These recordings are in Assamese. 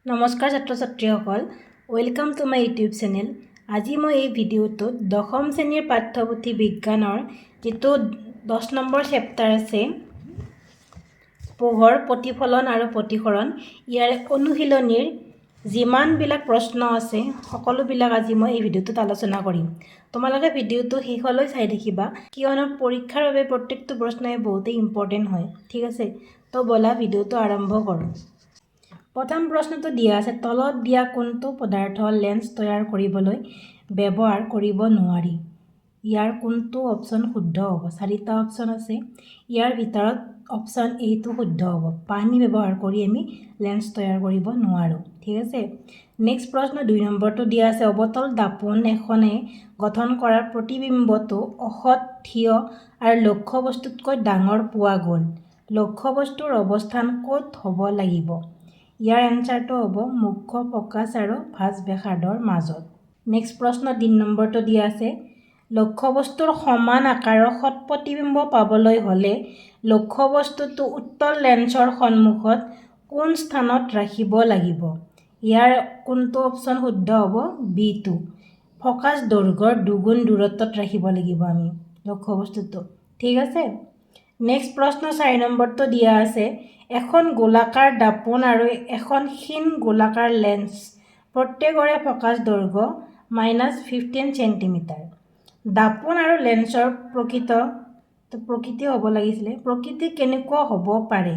নমস্কাৰ ছাত্ৰ ছাত্ৰীসকল, welcome to my YouTube channel. আজি মই এই ভিডিঅ'টোত দশম শ্ৰেণীৰ পাঠ্যপুথি বিজ্ঞানৰ যিটো 10 নম্বৰ চেপ্টাৰ আছে পোহৰ, প্ৰতিফলন আৰু প্ৰতিসৰণ, ইয়াৰ অনুশীলনীৰ যিমানবিলাক প্ৰশ্ন আছে সকলোবিলাক আজি মই এই ভিডিঅ'টোত আলোচনা কৰিম। তোমালোকে ভিডিঅ'টো শেষলৈ চাই দেখিবা, কিয়নো পৰীক্ষাৰ বাবে প্ৰত্যেকটো প্ৰশ্নই বহুতেই ইম্পৰ্টেণ্ট হয়। ঠিক আছে, তো ব'লা ভিডিঅ'টো আৰম্ভ কৰোঁ। প্ৰথম প্ৰশ্নটো দিয়া আছে, তলত দিয়া কোনটো পদাৰ্থ লেন্স তৈয়াৰ কৰিবলৈ ব্যৱহাৰ কৰিব নোৱাৰি? ইয়াৰ কোনটো অপশ্যন শুদ্ধ হ'ব? 4টা অপশ্যন আছে, ইয়াৰ ভিতৰত অপশ্যন এটো শুদ্ধ হ'ব। পানী ব্যৱহাৰ কৰি আমি লেন্স তৈয়াৰ কৰিব নোৱাৰোঁ। ঠিক আছে, নেক্সট প্ৰশ্ন 2 নম্বৰটো দিয়া আছে, অৱতল দাপোন এখনে গঠন কৰা প্ৰতিবিম্বটো অসৎ, থিয় আৰু লক্ষ্যবস্তুতকৈ ডাঙৰ পোৱা গ'ল। লক্ষ্যবস্তুৰ অৱস্থান ক'ত হ'ব লাগিব? ইয়াৰ এনচাৰটো হ'ব মুখ্য ফ'কাছ আৰু ভাঁজ ব্যাসাৰ্ধৰ মাজত। নেক্সট প্ৰশ্ন 3 নম্বৰটো দিয়া আছে, লক্ষ্যবস্তুৰ সমান আকাৰৰ সৎ প্ৰতিবিম্ব পাবলৈ হ'লে লক্ষ্যবস্তুটো উত্তল লেন্সৰ সন্মুখত কোন স্থানত ৰাখিব লাগিব? ইয়াৰ কোনটো অপশ্যন শুদ্ধ হ'ব? B2, ফ'কাছ দৈৰ্ঘ্যৰ দুগুণ দূৰত্বত ৰাখিব লাগিব আমি লক্ষ্যবস্তুটো। ঠিক আছে, নেক্সট প্ৰশ্ন 4 নম্বৰটো দিয়া আছে, এখন গোলাকাৰ দাপোন আৰু এখন ক্ষীণ গোলাকাৰ লেন্স প্ৰত্যেকৰে ফ'কাছ দৈৰ্ঘ্য -15 চেণ্টিমিটাৰ। দাপোন আৰু লেন্সৰ প্ৰকৃতি হ'ব লাগিছিলে, প্ৰকৃতি কেনেকুৱা হ'ব পাৰে?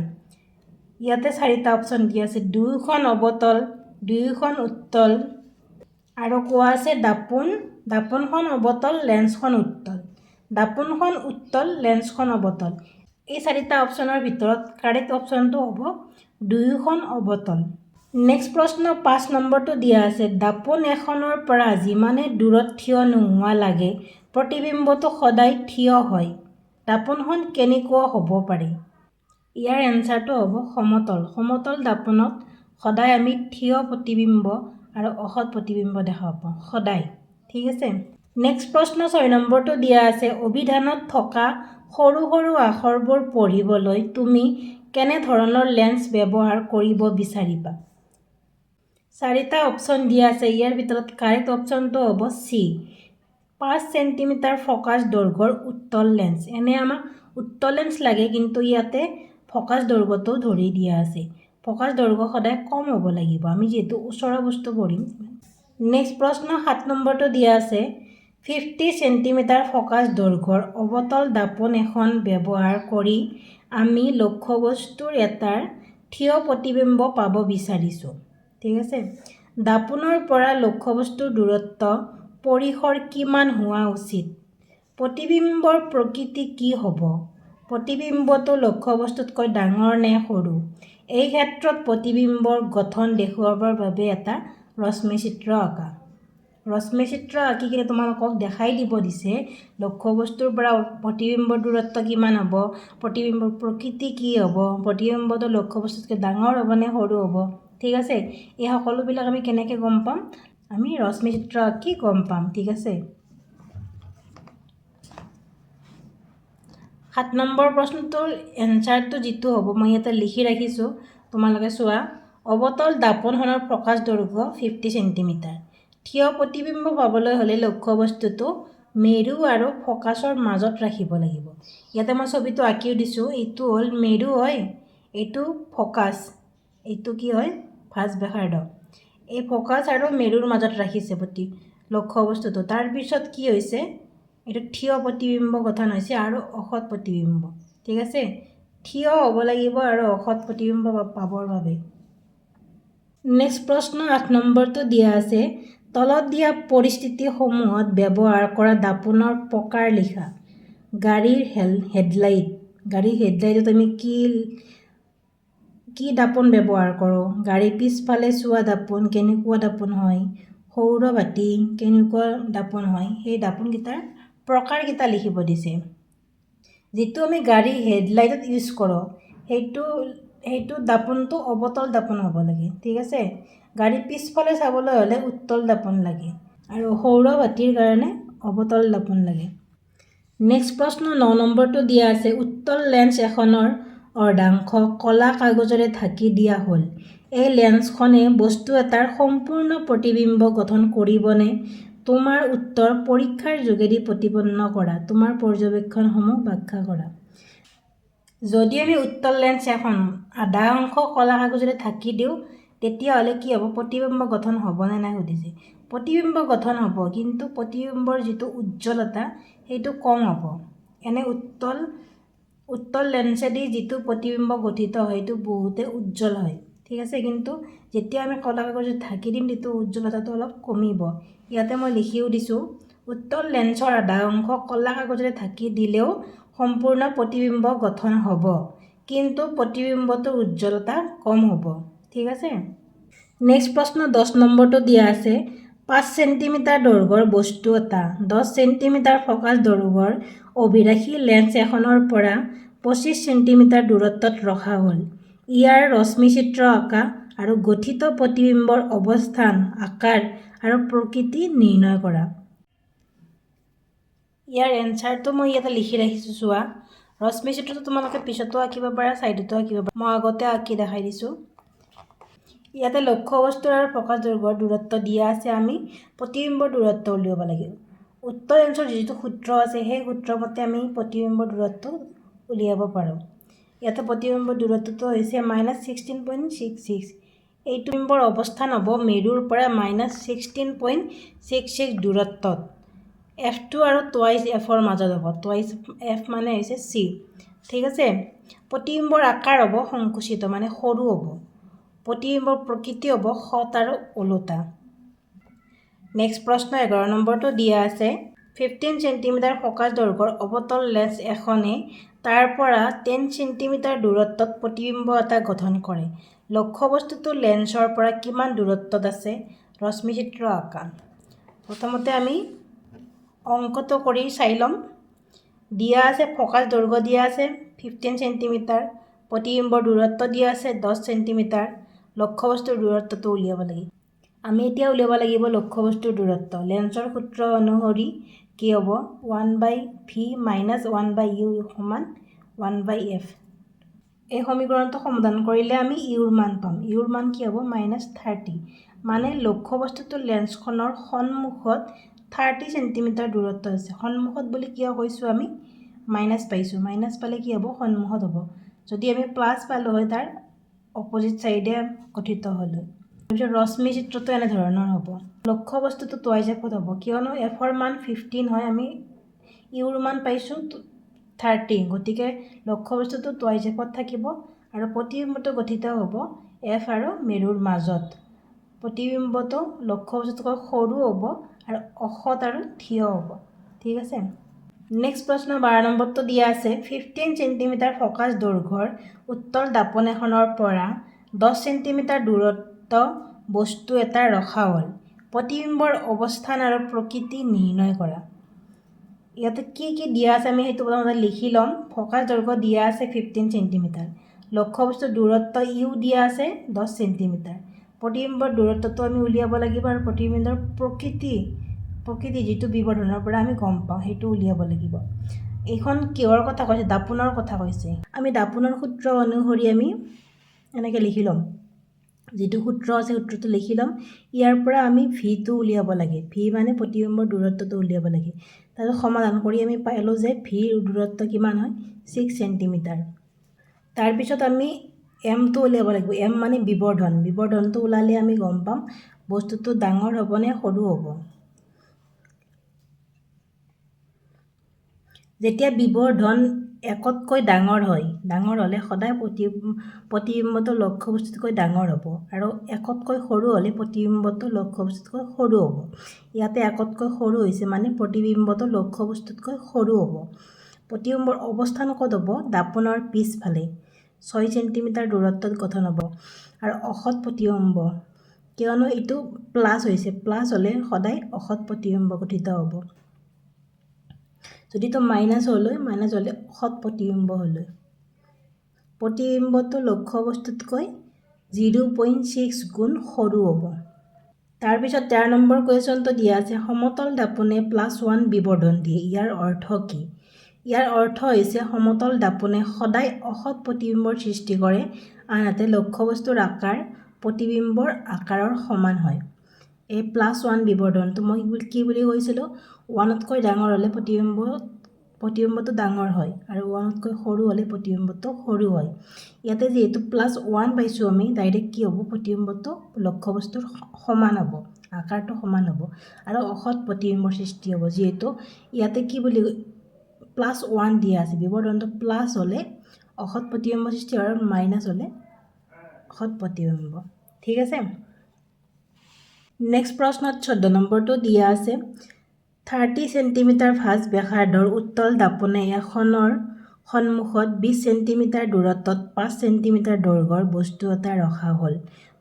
ইয়াতে 4টা অপশ্যন দিয়া আছে, দুয়োখন অৱতল, দুয়োখন উত্তল, আৰু কোৱা আছে দাপোনখন অৱতল, লেন্সখন উত্তল। দাপোনখন উত্তল, লেন্সখন অৱতল। এই 4টা অপশ্যনৰ ভিতৰত কাৰেক্ট অপশ্যনটো হ'ব দুয়োখন অৱতল। নেক্সট প্ৰশ্ন 5 নম্বৰটো দিয়া আছে, দাপোন এখনৰ পৰা যিমানে দূৰত থিয় নোহোৱা লাগে প্ৰতিবিম্বটো সদায় থিয় হয়। দাপোনখন কেনেকুৱা হ'ব পাৰে? ইয়াৰ এনচাৰটো হ'ব সমতল। সমতল দাপোনত সদায় আমি থিয় প্ৰতিবিম্ব আৰু অসৎ প্ৰতিবিম্ব দেখা পাওঁ সদায়। ঠিক আছে, নেক্সট প্ৰশ্ন 6 নম্বৰটো দিয়া আছে, অভিধানত থকা সৰু সৰু আখৰবোৰ পঢ়িবলৈ তুমি কেনেধৰণৰ লেন্স ব্যৱহাৰ কৰিব বিচাৰিবা? 4টা অপশ্যন দিয়া আছে, ইয়াৰ ভিতৰত কাৰেক্ট অপশ্যনটো হ'ব C, 5 চেণ্টিমিটাৰ ফ'কাছ দৈৰ্ঘ্যৰ উত্তল লেন্স। এনে আমাক উত্তল লেন্স লাগে, কিন্তু ইয়াতে ফ'কাছ দৈৰ্ঘ্যটো ধৰি দিয়া আছে। ফ'কাছ দৈৰ্ঘ্য সদায় কম হ'ব লাগিব, আমি যিহেতু ওচৰৰ বস্তু পঢ়িম। নেক্সট প্ৰশ্ন 7 নম্বৰটো দিয়া আছে, 50 চেণ্টিমিটাৰ ফ'কাছ দৈৰ্ঘ্যৰ অৱতল দাপোন এখন ব্যৱহাৰ কৰি আমি লক্ষ্যবস্তুৰ এটাৰ থিয় প্ৰতিবিম্ব পাব বিচাৰিছোঁ। ঠিক আছে, দাপোনৰ পৰা লক্ষ্যবস্তুৰ দূৰত্ব পৰিসৰ কিমান হোৱা উচিত? প্ৰতিবিম্বৰ প্ৰকৃতি কি হ'ব? প্ৰতিবিম্বটো লক্ষ্যবস্তুতকৈ ডাঙৰ নে সৰু? এই ক্ষেত্ৰত প্ৰতিবিম্বৰ গঠন দেখুৱাবৰ বাবে এটা ৰশ্মি চিত্ৰ আঁকা। ৰশ্মি চিত্ৰ আঁকি কিনে তোমালোকক দেখাই দিব দিছে লক্ষ্যবস্তুৰ পৰা প্ৰতিবিম্বৰ দূৰত্ব কিমান হ'ব, প্ৰতিবিম্বৰ প্ৰকৃতি কি হ'ব, প্ৰতিবিম্বটো লক্ষ্যবস্তুতকৈ ডাঙৰ হ'ব নে সৰু হ'ব। ঠিক আছে, এই সকলোবিলাক আমি কেনেকৈ গম পাম? আমি ৰশ্মি চিত্ৰ আঁকি গম পাম। ঠিক আছে, 7 নম্বৰ প্ৰশ্নটোৰ এনচাৰটো যিটো হ'ব মই ইয়াতে লিখি ৰাখিছোঁ, তোমালোকে চোৱা। অৱতল দাপোনখনৰ ফ'কাছ দৈৰ্ঘ্য 50 চেণ্টিমিটাৰ। থিয় প্ৰতিবিম্ব পাবলৈ হ'লে লক্ষ্যবস্তুটো মেৰু আৰু ফ'কাছৰ মাজত ৰাখিব লাগিব। ইয়াতে মই ছবিটো আঁকিও দিছোঁ, এইটো হ'ল মেৰু হয়, এইটো ফ'কাছ, এইটো কি হয়? ভাঁজ ব্যাসাৰ্ধ। এই ফ'কাছ আৰু মেৰুৰ মাজত ৰাখিছে লক্ষ্যবস্তুটো। তাৰপিছত কি হৈছে? এইটো থিয় প্ৰতিবিম্ব গঠন হৈছে আৰু অসৎ প্ৰতিবিম্ব। ঠিক আছে, থিয় হ'ব লাগিব আৰু অসৎ প্ৰতিবিম্ব পাবৰ বাবে। নেক্সট প্ৰশ্ন 8 নম্বৰটো দিয়া আছে, তলত দিয়া পৰিস্থিতিসমূহত ব্যৱহাৰ কৰা দাপোনৰ প্ৰকাৰ লিখা। গাড়ীৰ হেডলাইট, গাড়ীৰ হেডলাইটত আমি কি দাপোন ব্যৱহাৰ কৰোঁ? গাড়ী পিছফালে চোৱা দাপোন কেনেকুৱা দাপোন হয়? সৌৰ বাতি কেনেকুৱা দাপোন হয়? সেই দাপোনকেইটাৰ প্ৰকাৰকেইটা লিখিব দিছে। যিটো আমি গাড়ীৰ হেডলাইটত ইউজ কৰোঁ সেইটো দাপোনটো অৱতল দাপোন হ'ব লাগে। ঠিক আছে, গাড়ী পিছফালে চাবলৈ হ'লে উত্তল দাপোন লাগে আৰু সৌৰ বাতিৰ কাৰণে অৱতল দাপোন লাগে। নেক্সট প্ৰশ্ন 9 নম্বৰটো দিয়া আছে, উত্তল লেন্স এখনৰ অৰ্ধাংশ ক'লা কাগজেৰে ঢাকি দিয়া হ'ল। এই লেন্সখনে বস্তু এটাৰ সম্পূৰ্ণ প্ৰতিবিম্ব গঠন কৰিবনে? তোমাৰ উত্তৰ পৰীক্ষাৰ যোগেদি প্ৰতিপন্ন কৰা। তোমাৰ পৰ্যবেক্ষণসমূহ ব্যাখ্যা কৰা। যদি আমি উত্তল লেন্স এখন আধা অংশ কলা কাগজেৰে ঢাকি দিওঁ তেতিয়াহ'লে কি হ'ব? প্ৰতিবিম্ব গঠন হ'বনে নাই সুধিছে। প্ৰতিবিম্ব গঠন হ'ব, কিন্তু প্ৰতিবিম্বৰ যিটো উজ্জ্বলতা সেইটো কম হ'ব। এনে উত্তল লেন্সেদি যিটো প্ৰতিবিম্ব গঠিত হয় সেইটো বহুতে উজ্জ্বল হয়, ঠিক আছে। কিন্তু যেতিয়া আমি কলা কাগজত ঢাকি দিম তেতিয়া উজ্জ্বলতাটো অলপ কমিব। ইয়াতে মই লিখিও দিছোঁ, উত্তল লেন্সৰ আধা অংশ কলা কাগজেৰে ঢাকি দিলেও সম্পূৰ্ণ প্ৰতিবিম্ব গঠন হ'ব, কিন্তু প্ৰতিবিম্বটোৰ উজ্জ্বলতা কম হ'ব, ঠিক আছে। নেক্সট প্ৰশ্ন 10 নম্বৰটো দিয়া আছে, 5 চেণ্টিমিটাৰ দৈৰ্ঘ্যৰ বস্তু এটা 10 চেণ্টিমিটাৰ ফ'কাছ দৈৰ্ঘ্যৰ অভিলাষী লেন্স এখনৰ পৰা 25 চেণ্টিমিটাৰ দূৰত্বত ৰখা হ'ল। ইয়াৰ ৰশ্মিচিত্ৰ আঁকা আৰু গঠিত প্ৰতিবিম্বৰ অৱস্থান, আকাৰ আৰু প্ৰকৃতি নিৰ্ণয় কৰা। ইয়াৰ এনচাৰটো মই ইয়াতে লিখি ৰাখিছোঁ, চোৱা। ৰশ্মিচিত্ৰটো তোমালোকে পিছতো আঁকিব পাৰা, ছাইডতো আঁকিব পাৰা। মই আগতে আঁকি দেখাই দিছোঁ। ইয়াতে লক্ষ্যবস্তু আৰু ফ'কাছ দৈৰ্ঘ্যৰ দূৰত্ব দিয়া আছে, আমি প্ৰতিবিম্বৰ দূৰত্ব উলিয়াব লাগিব। উত্তল লেন্সৰ যিটো সূত্ৰ আছে সেই সূত্ৰমতে আমি প্ৰতিবিম্বৰ দূৰত্ব উলিয়াব পাৰোঁ। ইয়াতে প্ৰতিবিম্বৰ দূৰত্বটো হৈছে -16.66। এইটো বিম্বৰ অৱস্থান হ'ব মেৰুৰ পৰা -16.66 দূৰত্বত। F2 আৰু টুৱাইচ Fৰ মাজত হ'ব। টুৱাইচ F মানে হৈছে C, ঠিক আছে। প্ৰতিবিম্বৰ আকাৰ হ'ব সংকুচিত, মানে সৰু হ'ব। প্ৰতিবিম্বৰ প্ৰকৃতি হ'ব সৎ আৰু ওলোটা। নেক্সট প্ৰশ্ন 11 নম্বৰটো দিয়া আছে, 15 চেণ্টিমিটাৰ ফ'কাছ দৈৰ্ঘ্যৰ অৱতল লেন্স এখনে তাৰ পৰা 10 চেণ্টিমিটাৰ দূৰত্বত প্ৰতিবিম্ব এটা গঠন কৰে। লক্ষ্যবস্তুটো লেন্সৰ পৰা কিমান দূৰত্বত আছে? ৰশ্মিচিত্ৰ আঁকা। প্ৰথমতে আমি অংকটো কৰি চাই ল'ম। দিয়া আছে ফ'কাছ দৈৰ্ঘ্য দিয়া আছে 15 চেণ্টিমিটাৰ, প্ৰতিবিম্বৰ দূৰত্ব দিয়া আছে 10 চেণ্টিমিটাৰ। লক্ষ্যবস্তুৰ দূৰত্বটো উলিয়াব লাগিব। আমি এতিয়া উলিয়াব লাগিব লক্ষ্যবস্তুৰ দূৰত্ব। লেন্সৰ সূত্ৰ অনুসৰি কি হ'ব? 1/v - 1/u = 1/f। এই সমীকৰণটো সমাধান কৰিলে আমি ইউৰ মান পাম। ইউৰ মান কি হ'ব? -30। মানে লক্ষ্যবস্তুটো লেন্সখনৰ সন্মুখত 30 চেণ্টিমিটাৰ দূৰত্ব আছে। সন্মুখত বুলি কিয় কৈছোঁ আমি? মাইনাছ পাইছোঁ। মাইনাছ পালে কি হ'ব? সন্মুখত হ'ব। যদি আমি প্লাছ পালোঁ হয় তাৰ অপজিট ছাইডে গঠিত হ'ল হয়। তাৰপিছত ৰশ্মি চিত্ৰটো এনেধৰণৰ হ'ব। লক্ষ্যবস্তুটো টুৱাইচ Fত হ'ব, কিয়নো Fৰ মান 15 হয়, আমি ইউৰ মান পাইছোঁ 30। গতিকে লক্ষ্যবস্তুটো টুৱাইচ Fত থাকিব আৰু প্ৰতিবিম্বটো গঠিত হ'ব F আৰু মেৰুৰ মাজত। প্ৰতিবিম্বটো লক্ষ্যবস্তুতকৈ সৰু হ'ব আৰু অসৎ আৰু থিয় হ'ব, ঠিক আছে। নেক্সট প্ৰশ্ন 12 নম্বৰটো দিয়া আছে, 15 চেণ্টিমিটাৰ ফ'কাছ দৈৰ্ঘ্যৰ উত্তল দাপোন এখনৰ পৰা 10 চেণ্টিমিটাৰ দূৰত্ব বস্তু এটা ৰখা হ'ল। প্ৰতিবিম্বৰ অৱস্থান আৰু প্ৰকৃতি নিৰ্ণয় কৰা। ইয়াতে কি কি দিয়া আছে আমি সেইটো প্ৰথমতে লিখি ল'ম। ফ'কাছ দৈৰ্ঘ্য দিয়া আছে 15 চেণ্টিমিটাৰ। লক্ষ্যবস্তুৰ দূৰত্ব ইউ দিয়া আছে 10 চেণ্টিমিটাৰ। প্ৰতিবিম্বৰ দূৰত্বটো আমি উলিয়াব লাগিব আৰু প্ৰতিবিম্বৰ প্ৰকৃতি যিটো বিবৰ্ধনৰ পৰা আমি গম পাওঁ সেইটো উলিয়াব লাগিব। এইখন কিহৰ কথা কৈছে? দাপোনৰ কথা কৈছে। আমি দাপোনৰ সূত্ৰ অনুসৰি আমি এনেকৈ লিখি ল'ম। যিটো সূত্ৰ আছে সূত্ৰটো লিখি ল'ম। ইয়াৰ পৰা আমি ভিটো উলিয়াব লাগে। ভি মানে প্ৰতিবিম্বৰ দূৰত্বটো উলিয়াব লাগে। তাৰপিছত সমাধান কৰি আমি পালোঁ যে ভিৰ দূৰত্ব কিমান হয়? 6 চেণ্টিমিটাৰ। তাৰপিছত আমি এমটো উলিয়াব লাগিব। এম মানে বিবৰ্ধন। বিবৰ্ধনটো ওলালে আমি গম পাম বস্তুটো ডাঙৰ হ'ব নে সৰু হ'ব। যেতিয়া বিবৰ্ধন একতকৈ ডাঙৰ হয়, ডাঙৰ হ'লে সদায় প্ৰতিবিম্বটো লক্ষ্যবস্তুতকৈ ডাঙৰ হ'ব আৰু একতকৈ সৰু হ'লে প্ৰতিবিম্বটো লক্ষ্যবস্তুতকৈ সৰু হ'ব। ইয়াতে একতকৈ সৰু হৈছে মানে প্ৰতিবিম্বটো লক্ষ্যবস্তুতকৈ সৰু হ'ব। প্ৰতিবিম্বৰ অৱস্থান ক'ত হ'ব? দাপোনৰ পিছফালে 6 চেণ্টিমিটাৰ দূৰত্বত গঠন হ'ব আৰু অসৎ প্ৰতিবিম্ব, কিয়নো এইটো প্লাছ হৈছে। প্লাছ হ'লে সদায় অসৎ প্ৰতিবিম্ব গঠিত হ'ব। যদি তো মাইনাছ হ'লে অসৎ প্ৰতিবিম্ব হ'লে। প্ৰতিবিম্বটো লক্ষ্যবস্তুতকৈ 0.6 গুণ সৰু হ'ব। তাৰপিছত 13 নম্বৰ কুৱেশ্যনটো দিয়া আছে, সমতল দাপোনে +1 বিবৰ্ধন দিয়ে। ইয়াৰ অৰ্থ কি? ইয়াৰ অৰ্থ হৈছে সমতল দাপোনে সদায় অসৎ প্ৰতিবিম্বৰ সৃষ্টি কৰে, আনহাতে লক্ষ্যবস্তুৰ আকাৰ প্ৰতিবিম্বৰ আকাৰৰ সমান হয়। এই +1 বিবৰ্ধনটো মই কি বুলি কৈছিলোঁ, 1তকৈ ডাঙৰ হ'লে প্ৰতিবিম্বটো ডাঙৰ হয় আৰু 1তকৈ সৰু হ'লে প্ৰতিবিম্বটো সৰু হয়। ইয়াতে যিহেতু +1 পাইছোঁ আমি, ডাইৰেক্ট কি হ'ব, প্ৰতিবিম্বটো লক্ষ্যবস্তুৰ সমান হ'ব, আকাৰটো সমান হ'ব আৰু অসৎ প্ৰতিবিম্বৰ সৃষ্টি হ'ব। যিহেতু ইয়াতে কি বুলি +1 দিয়া আছে, বিবৰ্ধনটো প্লাছ হ'লে অসৎ প্ৰতিবিম্ব সৃষ্টি হয় আৰু মাইনাছ হ'লে অসৎ প্ৰতিবিম্ব। ঠিক আছে। নেক্সট প্ৰশ্নত 14 নম্বৰটো দিয়া আছে, 30 চেণ্টিমিটাৰ ভাঁজ ব্যাসাৰ্ধৰ উত্তল দাপোনে এখনৰ সন্মুখত 20 চেণ্টিমিটাৰ দূৰত্বত 5 চেণ্টিমিটাৰ দৈৰ্ঘ্যৰ বস্তু এটা ৰখা হ'ল।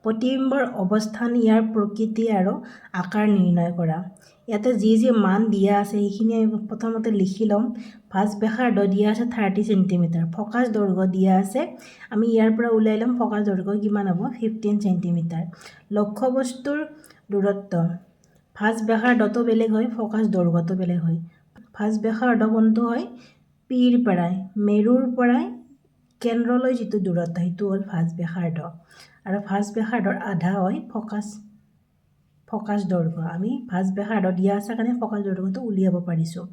প্ৰতিবিম্বৰ অৱস্থান, ইয়াৰ প্ৰকৃতি আৰু আকাৰ নিৰ্ণয় কৰা। ইয়াতে যি মান দিয়া আছে সেইখিনি আমি প্ৰথমতে লিখি ল'ম। ভাঁজ ব্যাসাৰ্ধ দিয়া আছে 30 চেণ্টিমিটাৰ, ফ'কাছ দৈৰ্ঘ্য দিয়া আছে, আমি ইয়াৰ পৰা ওলাই ল'ম ফ'কাছ দৈৰ্ঘ্য কিমান হ'ব, 15 চেণ্টিমিটাৰ। লক্ষ্যবস্তুৰ দূৰত্ব, ভাঁজ ব্যাসাৰ্ধটো বেলেগ হয়, ফ'কাছ দৈৰ্ঘ্যটো বেলেগ হয়। ভাঁজ ব্যাসাৰ্ধ কোনটো হয়, পিৰ পৰাই, মেৰুৰ পৰাই কেন্দ্ৰলৈ যিটো দূৰত্ব সেইটো হ'ল ভাঁজ ব্যাসাৰ্ধ আৰু ভাঁজ ব্যাসাৰ্ধৰ আধা হয় ফ'কাছ দৈৰ্ঘ্য। আমি ভাঁজ ব্যাসাৰ্ধ দিয়া আছে কাৰণে ফ'কাছ দৈৰ্ঘ্যটো উলিয়াব পাৰিছোঁ।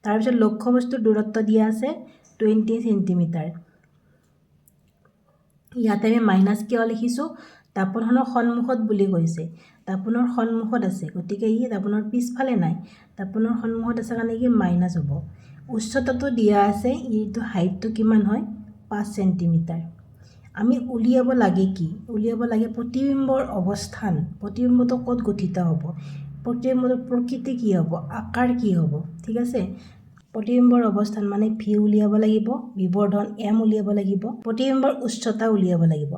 তাৰপিছত লক্ষ্যবস্তুৰ দূৰত্ব দিয়া আছে 20 চেণ্টিমিটাৰ। ইয়াতে আমি মাইনাছ কিয় লিখিছোঁ, দাপোনখনৰ সন্মুখত বুলি কৈছে, দাপোনৰ সন্মুখত আছে, গতিকে ই দাপোনৰ পিছফালে নাই, দাপোনৰ সন্মুখত আছে কাৰণে কি মাইনাছ হ'ব। উচ্চতাটো দিয়া আছে, এইটো হাইটটো কিমান হয়, 5 চেণ্টিমিটাৰ। আমি উলিয়াব লাগে কি, উলিয়াব লাগে প্ৰতিবিম্বৰ অৱস্থান, প্ৰতিবিম্বটো ক'ত গঠিত হ'ব, প্ৰতিবিম্বৰ প্ৰকৃতি কি হ'ব, আকাৰ কি হ'ব। ঠিক আছে। প্ৰতিবিম্বৰ অৱস্থান মানে ভি উলিয়াব লাগিব, বিবৰ্ধন এম উলিয়াব লাগিব, প্ৰতিবিম্বৰ উচ্চতা উলিয়াব লাগিব।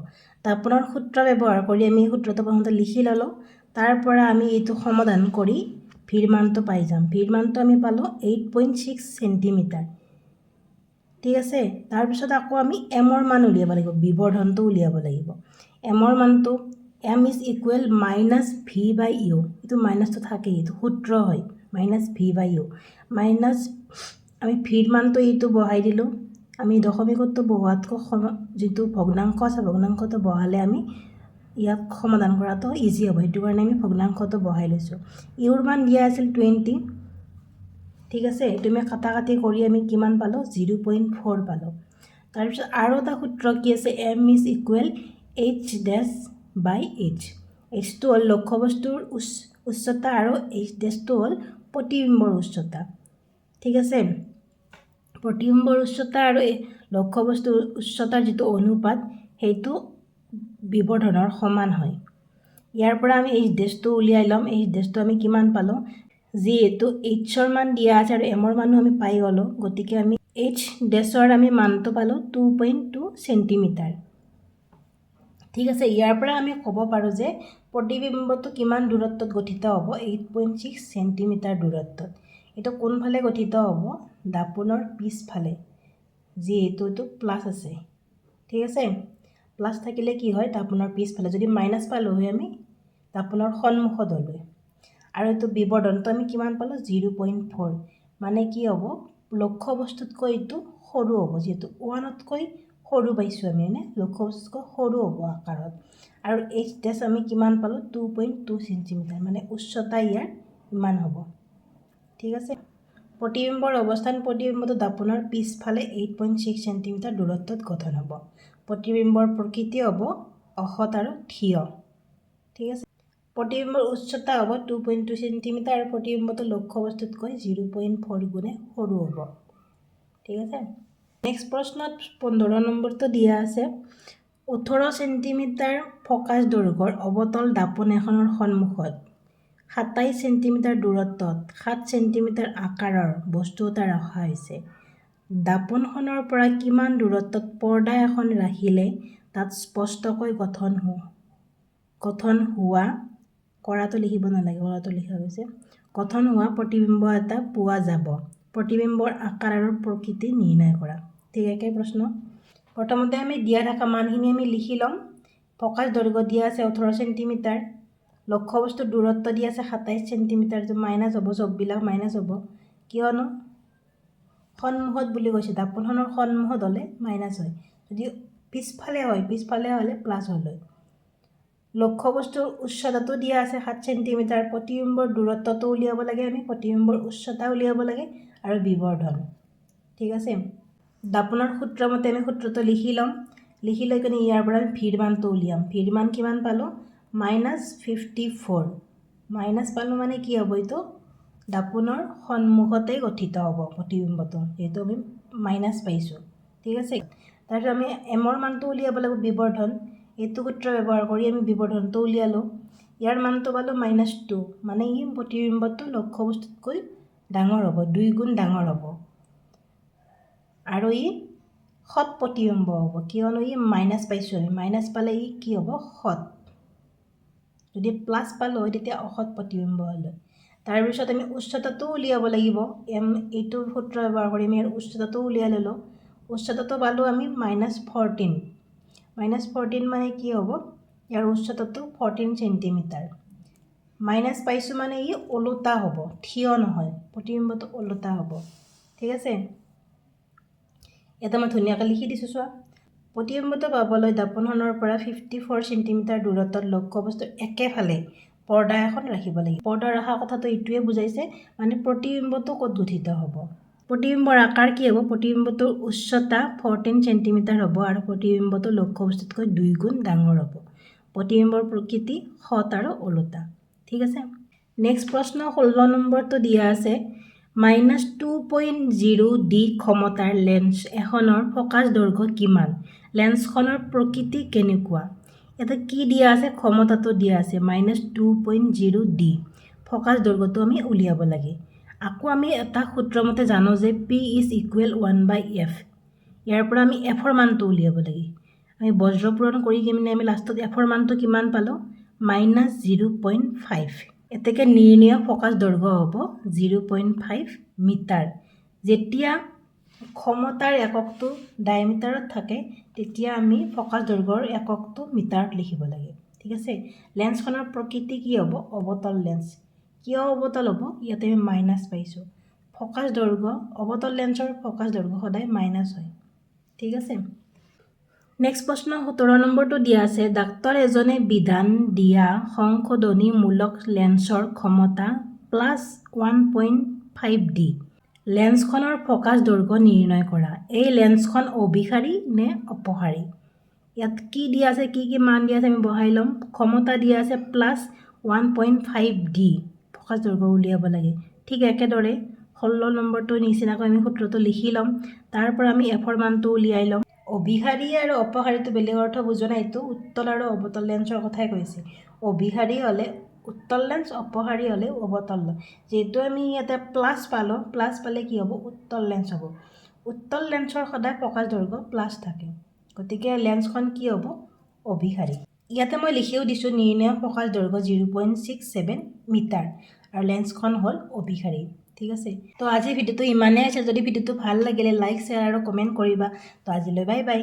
দাপোনৰ সূত্ৰ ব্যৱহাৰ কৰি আমি সূত্ৰটো প্ৰথমতে লিখি ল'লোঁ, তাৰ পৰা আমি এইটো সমাধান কৰি ভিৰ মানটো পাই যাম। ভিৰ মানটো আমি পালোঁ 8.6 চেণ্টিমিটাৰ। ঠিক আছে। তাৰপিছত আকৌ আমি এমৰ মান উলিয়াব লাগিব, বিবৰ্ধনটো উলিয়াব লাগিব। এমৰ মানটো এম ইজ ইকুৱেল -v/u, এইটো মাইনাছটো থাকেই, এইটো সূত্ৰ হয়, -v/u মাইনাছ, আমি ভিৰ মানটো এইটো বহাই দিলোঁ। আমি দশমিকতো বহোৱাতকৈ যিটো ভগ্নাংশ আছে ভগ্নাংশটো বহালে আমি ইয়াক সমাধান কৰাটো ইজি হ'ব, সেইটো কাৰণে আমি ভগ্নাংশটো বহাই লৈছোঁ। ইউৰ মান দিয়া আছিল 20। ঠিক আছে। এইটো আমি কাটাকাটি কৰি আমি কিমান পালোঁ, 0.4 পালোঁ। তাৰপিছত আৰু এটা সূত্ৰ কি আছে, এম ইজ ইকুৱেল h'/h। এইচটো হ'ল লক্ষ্যবস্তুৰ উচ্চতা আৰু h' হ'ল প্ৰতিবিম্বৰ উচ্চতা। ঠিক আছে। প্ৰতিবিম্বৰ উচ্চতা আৰু লক্ষ্যবস্তুৰ উচ্চতাৰ যিটো অনুপাত সেইটো বিবৰ্ধনৰ সমান হয়। ইয়াৰ পৰা আমি h' উলিয়াই ল'ম। h' আমি কিমান পালোঁ, যিহেতু hৰ মান দিয়া আছে আৰু এমৰ মানো আমি পাই গ'লোঁ, গতিকে আমি h' আমি মানটো পালোঁ 2.2 চেণ্টিমিটাৰ। ঠিক আছে। ইয়াৰ পৰা আমি ক'ব পাৰোঁ যে প্ৰতিবিম্বটো কিমান দূৰত্বত গঠিত হ'ব, 8.6 চেণ্টিমিটাৰ দূৰত্বত। এইটো কোনফালে গঠিত হ'ব, দাপোনৰ পিছফালে, যিহেতু এইটো প্লাছ আছে। ঠিক আছে। প্লাছ থাকিলে কি হয়, দাপোনৰ পিছফালে, যদি মাইনাছ পালোঁ হয় আমি দাপোনৰ সন্মুখত হ'লোঁ। আৰু এইটো বিবৰ্ধনটো আমি কিমান পালোঁ, 0.4, মানে কি হ'ব, লক্ষ্যবস্তুতকৈ এইটো সৰু হ'ব, যিহেতু 1তকৈ সৰু পাইছোঁ আমি, হয়নে, লক্ষ্যবস্তুতকৈ সৰু হ'ব আকাৰত। আৰু h' আমি কিমান পালোঁ, 2.2 চেণ্টিমিটাৰ, মানে উচ্চতা ইয়াৰ ইমান হ'ব। ঠিক আছে। প্ৰতিবিম্বৰ অৱস্থান, প্ৰতিবিম্বটো দাপোনৰ পিছফালে 8.6 চেণ্টিমিটাৰ দূৰত্বত গঠন হ'ব। প্ৰতিবিম্বৰ প্ৰকৃতি হ'ব অসৎ আৰু থিয়। ঠিক আছে। প্ৰতিবিম্বৰ উচ্চতা হ'ব 2.2 চেণ্টিমিটাৰ আৰু প্ৰতিবিম্বটো লক্ষ্যবস্তুতকৈ 0.4 গুণে সৰু হ'ব। ঠিক আছে। নেক্সট প্ৰশ্নত 15 নম্বৰটো দিয়া আছে, 18 চেণ্টিমিটাৰ ফ'কাছ দৈৰ্ঘ্যৰ অৱতল দাপোন এখনৰ সন্মুখত 27 চেণ্টিমিটাৰ দূৰত্বত 7 চেণ্টিমিটাৰ আকাৰৰ বস্তু এটা ৰখা হৈছে। দাপোনখনৰ পৰা কিমান দূৰত্বত পৰ্দা এখন ৰাখিলে তাত স্পষ্টকৈ গঠন হোৱা কৰাটো লিখিব নালাগে, কৰাটো লিখা হৈছে, গঠন হোৱা প্ৰতিবিম্ব এটা পোৱা যাব। প্ৰতিবিম্বৰ আকাৰ আৰু প্ৰকৃতি নিৰ্ণয় কৰা। ঠিক একে প্ৰশ্ন। প্ৰথমতে আমি দিয়া থকা মানখিনি আমি লিখি ল'ম। ফ'কাছ দৈৰ্ঘ্য দিয়া আছে 18 চেণ্টিমিটাৰ, লক্ষ্যবস্তুৰ দূৰত্ব দিয়া আছে 27 চেণ্টিমিটাৰ, মাইনাছ হ'ব, চববিলাক মাইনাছ হ'ব, কিয়নো সন্মুখত বুলি কৈছে, দাপোনখনৰ সন্মুখত হ'লে মাইনাছ হয়, যদি পিছফালে হয়, পিছফালে হ'লে প্লাছ হ'ল হয়। লক্ষ্যবস্তুৰ উচ্চতাটো দিয়া আছে 7 সেন্টিমিটাৰ, প্ৰতিবিম্বৰ দূৰত্বটো উলিয়াব লাগে আমি, প্ৰতিবিম্বৰ উচ্চতা উলিয়াব লাগে আৰু বিবৰ্ধন। ঠিক আছে, দাপোনৰ সূত্ৰ মতে আমি সূত্ৰটো লিখি ল'ম। লিখি লৈ কিনে ইয়াৰ পৰা আমি ভিৰ মানটো উলিয়াম। ভিৰ মান কিমান পালোঁ? -54। মাইনাছ পালোঁ মানে কি হ'ব? এইটো দাপোনৰ সন্মুখতে গঠিত হ'ব প্ৰতিবিম্বটো, যিহেতু আমি মাইনাছ পাইছোঁ। ঠিক আছে, তাৰপিছত আমি এমৰ মানটো উলিয়াব লাগিব, বিবৰ্ধন। এইটো সূত্ৰ ব্যৱহাৰ কৰি আমি বিবৰ্ধনটো উলিয়ালোঁ। ইয়াৰ মানটো পালোঁ -2, মানে ই প্ৰতিবিম্বটো লক্ষ্যবস্তুতকৈ ডাঙৰ হ'ব, 2 গুণ ডাঙৰ হ'ব। আৰু ই সৎ প্ৰতিবিম্ব হ'ব, কিয়নো ই মাইনাছ পাইছোঁ আমি, মাইনাছ পালে ই কি হ'ব? সৎ। যদি প্লাছ পালোঁ হয় তেতিয়া অসৎ প্ৰতিবিম্ব হ'ল। তাৰপিছত আমি উচ্চতাটো উলিয়াব লাগিব। এইটো সূত্ৰ ব্যৱহাৰ কৰি আমি ইয়াৰ উচ্চতাটো উলিয়াই ল'লোঁ। উচ্চতাটো পালোঁ আমি -14। -14 মানে কি হ'ব? ইয়াৰ উচ্চতাটো 14 সেন্টিমিটাৰ। মাইনাছ পাইছোঁ মানে ই ওলোটা হ'ব, থিয় নহয়, প্ৰতিবিম্বটো ওলোটা হ'ব। ঠিক আছে, এটা মই ধুনীয়াকৈ লিখি দিছোঁ চোৱা। প্ৰতিবিম্বটো পাবলৈ দাপোনখনৰ পৰা 54 সেন্টিমিটাৰ দূৰত্বত লক্ষ্যবস্তুৰ একেফালে পৰ্দা এখন ৰাখিব লাগিব। পৰ্দা ৰখা কথাটো এইটোৱে বুজাইছে, মানে প্ৰতিবিম্বটো ক'ত গঠিত হ'ব। প্ৰতিবিম্বৰ আকাৰ কি হ'ব? প্ৰতিবিম্বটোৰ উচ্চতা 14 সেন্টিমিটাৰ হ'ব আৰু প্ৰতিবিম্বটো লক্ষ্যবস্তুতকৈ 2 গুণ ডাঙৰ হ'ব। প্ৰতিবিম্বৰ প্ৰকৃতি সৎ আৰু ওলোটা। ঠিক আছে, নেক্সট প্ৰশ্ন 16 নম্বৰটো দিয়া আছে। -2.0 D ক্ষমতাৰ লেন্স এখনৰ ফকাছ দৈৰ্ঘ্য কিমান? লেন্সখনৰ প্ৰকৃতি কেনেকুৱা? ইয়াতে কি দিয়া আছে? ক্ষমতাটো দিয়া আছে -2.0 D। ফকাছ দৈৰ্ঘ্যটো আমি উলিয়াব লাগে। আকৌ আমি এটা সূত্ৰ মতে জানো যে P = 1/f। ইয়াৰ পৰা আমি এফৰ মানটো উলিয়াব লাগে। আমি বজ্ৰ পূৰণ কৰি কিনে আমি লাষ্টত এফৰ মানটো কিমান পালোঁ? -0.5। এতেকে নিৰ্ণয় ফকাছ দৈৰ্ঘ্য হ'ব 0.5 মিটাৰ। যেতিয়া ক্ষমতাৰ এককটো ডায়মিটাৰত থাকে তেতিয়া আমি ফকাছ দৈৰ্ঘ্যৰ এককটো মিটাৰত লিখিব লাগে। ঠিক আছে, লেন্সখনৰ প্ৰকৃতি কি হ'ব? অৱতল লেন্স। কিয় অৱতল হ'ব? ইয়াতে আমি মাইনাছ পাইছোঁ। ফকাছ দৈৰ্ঘ্য, অৱতল লেন্সৰ ফকাছ দৈৰ্ঘ্য সদায় মাইনাছ হয়। ঠিক আছে, নেক্সট প্ৰশ্ন 17 নম্বৰটো দিয়া আছে। ডাক্তৰ এজনে বিধান দিয়া সংশোধনীমূলক লেন্সৰ ক্ষমতা +1.5 D। লেন্সখনৰ ফকাছ দৈৰ্ঘ্য নিৰ্ণয় কৰা। এই লেন্সখন অভিসাৰী নে অপসাৰী? ইয়াত কি দিয়া আছে, কি মান দিয়া আছে আমি বহাই ল'ম। ক্ষমতা দিয়া আছে +1.5 D, ফকাছ দৈৰ্ঘ্য উলিয়াব লাগে। ঠিক একেদৰে 16 নম্বৰটোৰ নিচিনাকৈ আমি সূত্ৰটো লিখি ল'ম। তাৰ পৰা আমি এফৰ মানটো উলিয়াই ল'ম। অভিসাৰী আৰু অপসাৰীটো বেলেগ অৰ্থ বুজোৱা নাই, এইটো উত্তল আৰু অৱতল লেন্সৰ কথাই কৈছে। অভিসাৰী হ'লে উত্তল লেন্স, অপসাৰী হ'লে অৱতল লেন্স। যিহেতু আমি ইয়াতে প্লাছ পালোঁ, প্লাছ পালে কি হ'ব? উত্তল লেন্স হ'ব। উত্তল লেন্সৰ সদায় ফকাছ দৈৰ্ঘ্য প্লাছ থাকে, গতিকে লেন্সখন কি হ'ব? অভিসাৰী। ইয়াতে মই লিখিও দিছোঁ নিৰ্ণয় ফকাছ দৈৰ্ঘ্য 0.67 মিটাৰ আৰু লেন্সখন হ'ল অভিসাৰী। ঠিক আছে, তো আজিৰ ভিডিঅ'টো ইমানেই আছে। যদি ভিডিঅ'টো ভাল লাগিলে লাইক, শ্বেয়াৰ আৰু কমেণ্ট কৰিবা। তো আজিলৈ বাই বাই।